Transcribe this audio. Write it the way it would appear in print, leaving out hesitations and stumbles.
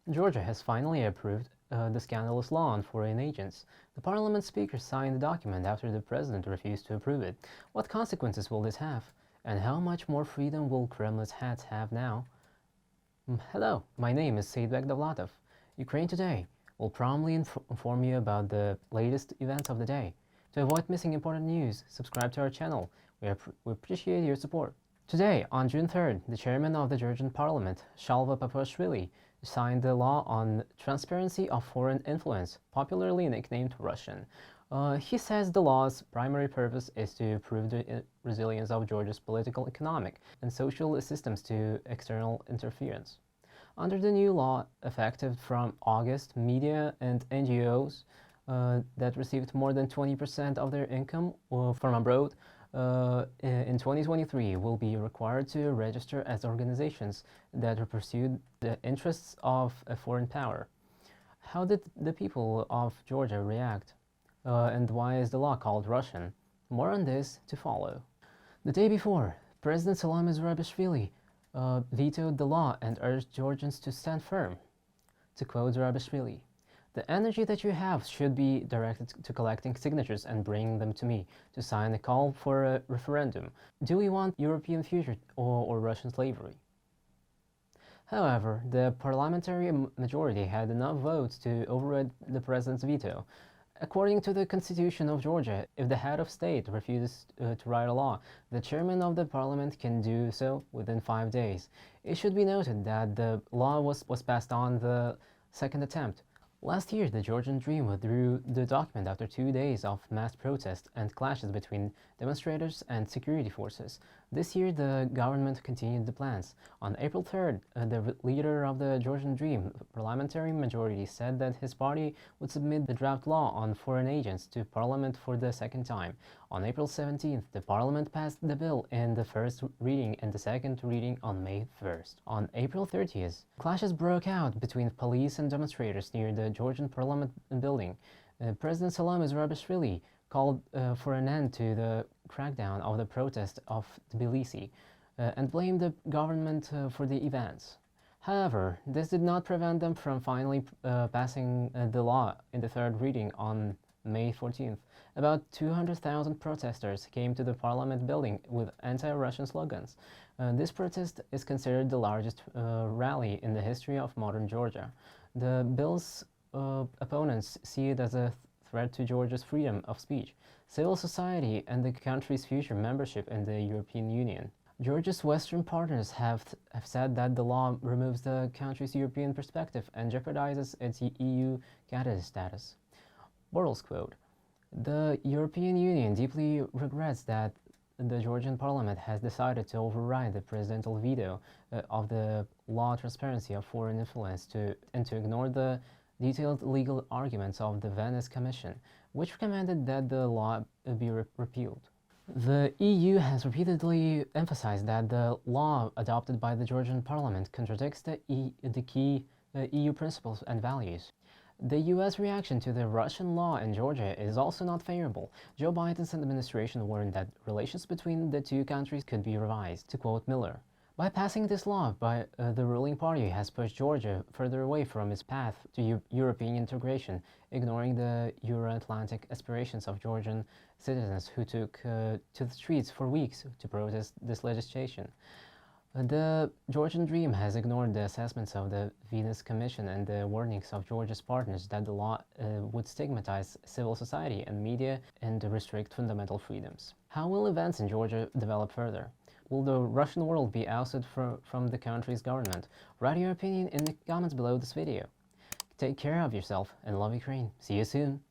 Georgia has finally approved the scandalous law on foreign agents. The parliament speaker signed the document after the president refused to approve it. What consequences will this have? And how much more freedom will Kremlin's hats have now? Hello, my name is Seidbek Davlatov. Ukraine Today will promptly inform you about the latest events of the day. To avoid missing important news, subscribe to our channel. We appreciate your support. Today, on June 3rd, the chairman of the Georgian parliament, Zurabishvili, signed the law on transparency of foreign influence, popularly nicknamed Russian. He says the law's primary purpose is to prove the resilience of Georgia's political, economic, and social systems to external interference. Under the new law, effective from August, media and NGOs that received more than 20% of their income from abroad in 2023 will be required to register as organizations that pursue the interests of a foreign power. How did the people of Georgia react? And why is the law called Russian? More on this to follow. The day before, President Zurabishvili vetoed the law and urged Georgians to stand firm. To quote Zurabishvili, "The energy that you have should be directed to collecting signatures and bringing them to me to sign a call for a referendum. Do we want European future or Russian slavery?" However, the parliamentary majority had enough votes to override the president's veto. According to the Constitution of Georgia, if the head of state refuses to write a law, the chairman of the parliament can do so within 5 days. It should be noted that the law was passed on the second attempt. Last year, the Georgian Dream withdrew the document after 2 days of mass protests and clashes between demonstrators and security forces. This year, the government continued the plans. On April 3rd, the leader of the Georgian Dream parliamentary majority said that his party would submit the draft law on foreign agents to parliament for the second time. On April 17th, the parliament passed the bill in the first reading and the second reading on May 1st. On April 30th, clashes broke out between police and demonstrators near the Georgian parliament building. President Zurabishvili called for an end to the crackdown of the protest of Tbilisi and blamed the government for the events. However, this did not prevent them from finally passing the law in the third reading on May 14th. About 200,000 protesters came to the parliament building with anti-Russian slogans. This protest is considered the largest rally in the history of modern Georgia. The bill's opponents see it as a threat to Georgia's freedom of speech, civil society, and the country's future membership in the European Union. Georgia's Western partners have said that the law removes the country's European perspective and jeopardizes its EU candidate status. Borrell's quote, "The European Union deeply regrets that the Georgian parliament has decided to override the presidential veto of the law transparency of foreign influence and to ignore the detailed legal arguments of the Venice Commission, which recommended that the law be repealed." The EU has repeatedly emphasized that the law adopted by the Georgian parliament contradicts the key EU principles and values. The U.S. reaction to the Russian law in Georgia is also not favorable. Joe Biden's administration warned that relations between the two countries could be revised. To quote Miller, "By passing this law, the ruling party has pushed Georgia further away from its path to European integration, ignoring the Euro-Atlantic aspirations of Georgian citizens who took to the streets for weeks to protest this legislation." The Georgian Dream has ignored the assessments of the Venice Commission and the warnings of Georgia's partners that the law would stigmatize civil society and media and restrict fundamental freedoms. How will events in Georgia develop further? Will the Russian world be ousted from the country's government? Write your opinion in the comments below this video. Take care of yourself and love Ukraine. See you soon.